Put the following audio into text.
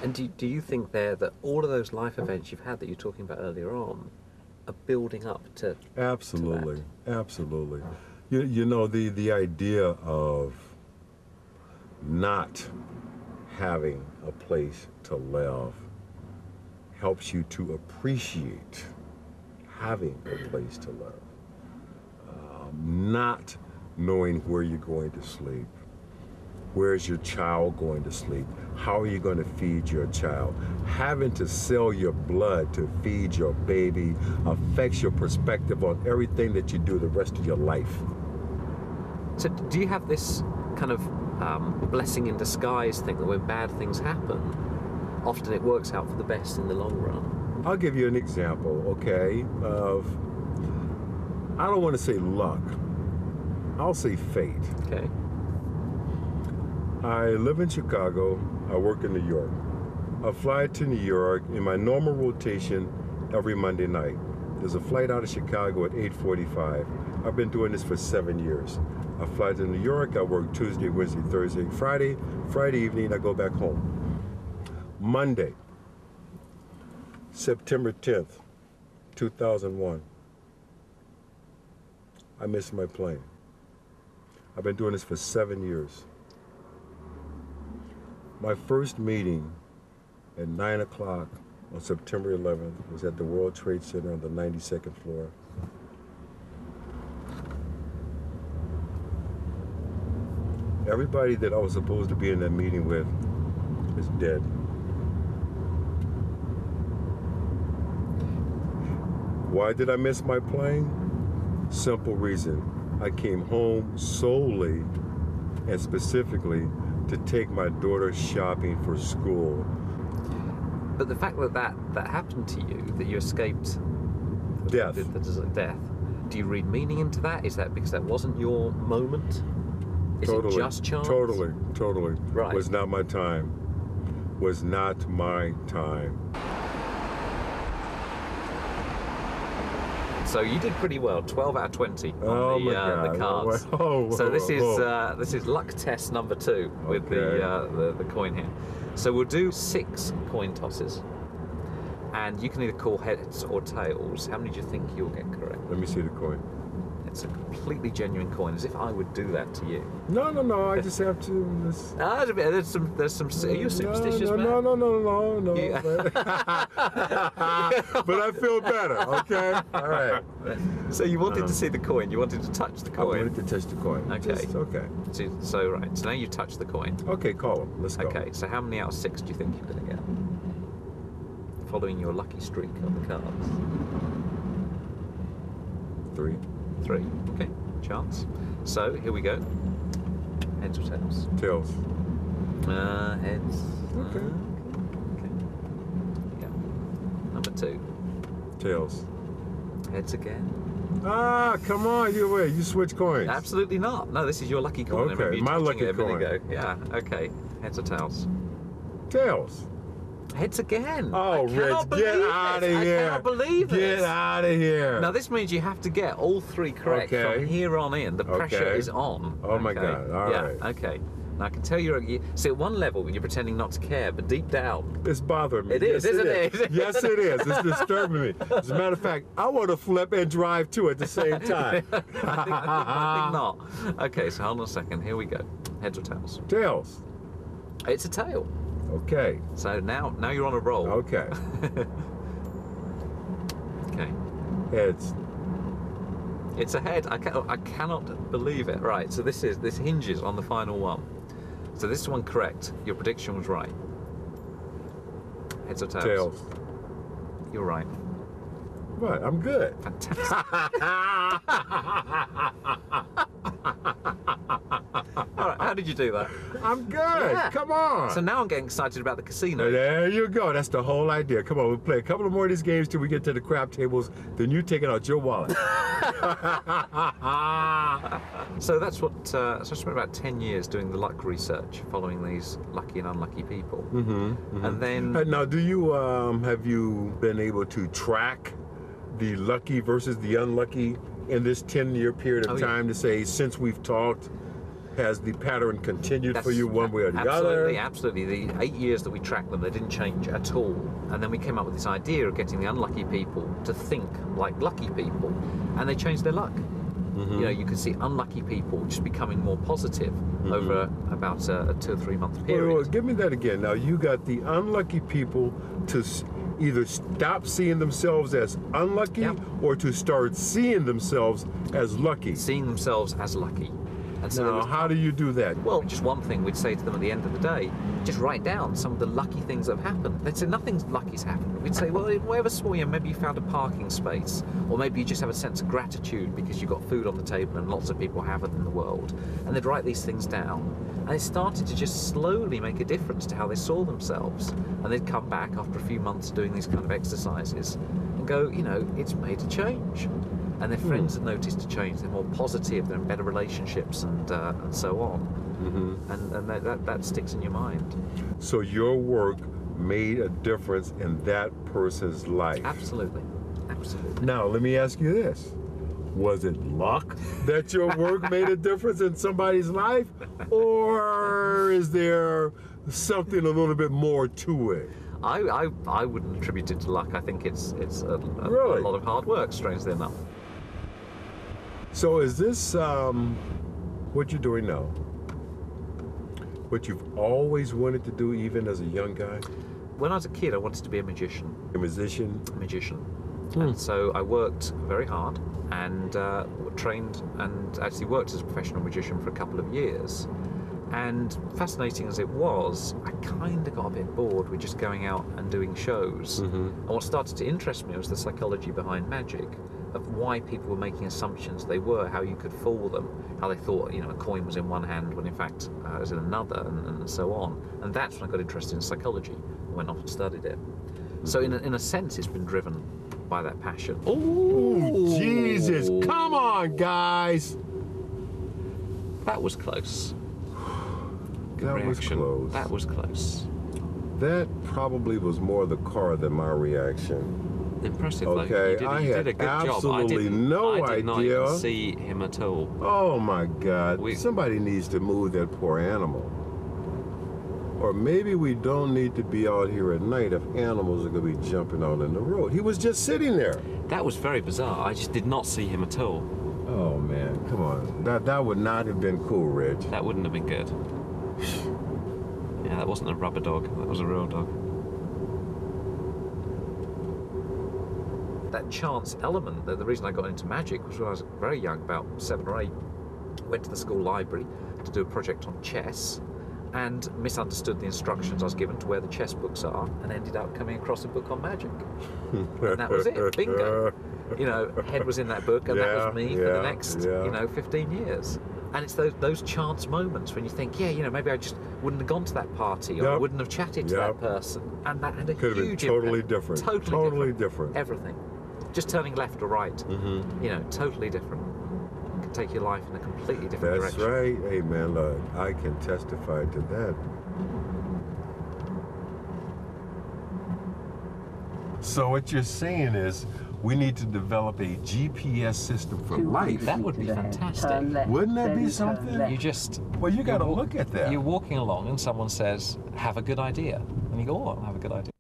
And do you think there that all of those life events you've had that you were talking about earlier on are building up to Absolutely, to absolutely. You know, the idea of not having a place to live helps you to appreciate having a place to live. Not knowing where you're going to sleep. Where's your child going to sleep? How are you going to feed your child? Having to sell your blood to feed your baby affects your perspective on everything that you do the rest of your life. So do you have this kind of blessing in disguise thing that when bad things happen, often it works out for the best in the long run? I'll give you an example, okay, of, I don't want to say luck, I'll say fate. Okay. I live in Chicago, I work in New York. I fly to New York in my normal rotation every Monday night. There's a flight out of Chicago at 8:45. I've been doing this for 7 years. I fly to New York, I work Tuesday, Wednesday, Thursday, Friday. Friday evening, I go back home. Monday, September 10th, 2001. I missed my plane. I've been doing this for 7 years. My first meeting at 9 o'clock on September 11th was at the World Trade Center on the 92nd floor. Everybody that I was supposed to be in that meeting with is dead. Why did I miss my plane? Simple reason. I came home solely and specifically to take my daughter shopping for school. But the fact that happened to you, that you escaped Death. Death, do you read meaning into that? Is that because that wasn't your moment? Is Totally. it just chance? Totally. Right. Was not my time. Was not my time. So you did pretty well, 12 out of 20 Oh my on God. the cards. Whoa, So this whoa. is luck test number 2 with Okay. the coin here. So we'll do 6 coin tosses, and you can either call heads or tails. How many do you think you'll get correct? Let me see the coin. It's a completely genuine coin, as if I would do that to you. No, I just have to. This... There's some. Are you a superstitious man? No. Yeah. But I feel better. Okay. All right. So you wanted to see the coin. You wanted to touch the coin. I wanted to touch the coin. Okay. Just, okay. So right. So now you touch the coin. Okay. Call him. Let's go. Okay. So how many out of 6 do you think you're going to get? Following your lucky streak on the cards. 3. 3. Okay. Chance. So here we go. Heads or tails? Tails. Heads. Okay. Okay. Yeah. Number 2. Tails. Heads again. Ah, come on, you switch coins. Absolutely not. No, this is your lucky coin. I remember Okay, you my touching lucky it a minute coin. ago. Yeah. Okay. Heads or tails? Tails. Heads again. Oh, Rich, get out of here. I cannot believe this. Get out of here. Now this means you have to get all 3 correct from here on in. The pressure is on. Oh my God. All right. Okay. Now I can tell you see at one level you're pretending not to care, but deep down It's bothering me. it is, isn't it? Yes, it is. It's disturbing me. As a matter of fact, I want to flip and drive too at the same time. I think not. Okay, so hold on a second. Here we go. Heads or tails? Tails. It's a tail. Okay. So now you're on a roll. Okay. Okay. Heads. It's a head. I cannot believe it. Right. So this hinges on the final one. So this one correct. Your prediction was right. Heads or tails? Tails. You're right. What? I'm good. Fantastic. All right. How did you do that? I'm good. Yeah. Come on. So now I'm getting excited about the casino. There you go. That's the whole idea. Come on, we'll play a couple of more of these games till we get to the crap tables. Then you take it out your wallet. So that's what. So I spent about 10 years doing the luck research, following these lucky and unlucky people. And then. Now, do you have you been able to track the lucky versus the unlucky in this 10-year period of time to say since we've talked? has the pattern continued That's for you one way or the other? Absolutely. The 8 years that we tracked them, they didn't change at all. And then we came up with this idea of getting the unlucky people to think like lucky people, and they changed their luck. You know, you could see unlucky people just becoming more positive over about a 2 or 3 month period. Well, give me that again. Now, you got the unlucky people to either stop seeing themselves as unlucky or to start seeing themselves as lucky. Seeing themselves as lucky. And so now, how do you do that? Well, just one thing we'd say to them at the end of the day, just write down some of the lucky things that have happened. They'd say nothing lucky's happened. We'd say, well, whatever small, maybe you found a parking space, or maybe you just have a sense of gratitude because you've got food on the table and lots of people have it in the world. And they'd write these things down. And it started to just slowly make a difference to how they saw themselves. And they'd come back after a few months doing these kind of exercises and go, you know, it's made a change. And their friends have noticed a change. They're more positive. They're in better relationships, and so on. And that sticks in your mind. So your work made a difference in that person's life. Absolutely, absolutely. Now let me ask you this: was it luck that your work made a difference in somebody's life, or is there something a little bit more to it? I wouldn't attribute it to luck. I think it's a Really? lot of hard work, strangely enough. So is this what you're doing now? What you've always wanted to do, even as a young guy? When I was a kid, I wanted to be a magician. A musician? A magician. And so I worked very hard and trained and actually worked as a professional magician for a couple of years. And fascinating as it was, I kind of got a bit bored with just going out and doing shows. And what started to interest me was the psychology behind magic, of why people were making assumptions they were, how you could fool them, how they thought, you know, a coin was in one hand when in fact it was in another, and so on. And that's when I got interested in psychology. I went off and studied it. So in a sense, it's been driven by that passion. Oh, Jesus! Come on, guys! That was close. That was close. That was close. That probably was more the car than my reaction. Impressive, okay, though. I You had did a good absolutely job. no I did not idea. even see him at all. Oh my God! Somebody needs to move that poor animal. Or maybe we don't need to be out here at night if animals are going to be jumping out in the road. He was just sitting there. That was very bizarre. I just did not see him at all. Oh man, come on. That would not have been cool, Rich. That wouldn't have been good. Yeah, that wasn't a rubber dog. That was a real dog. That chance element, the reason I got into magic was when I was very young, about 7 or 8. Went to the school library to do a project on chess and misunderstood the instructions I was given to where the chess books are and ended up coming across a book on magic. And that was it, bingo. You know, Head was in that book and that was me for the next, 15 years. And it's those chance moments when you think, yeah, you know, maybe I just wouldn't have gone to that party or I wouldn't have chatted to that person. And that had a could huge have been totally impact. different. Totally different. Everything. Just turning left or right, you know, totally different. It can take your life in a completely different direction. That's right. Hey, man, look, I can testify to that. So what you're saying is we need to develop a GPS system for life. That would be fantastic. Wouldn't that be something? You just... Well, you got to look at that. You're walking along and someone says, have a good idea. And you go, oh, I'll have a good idea.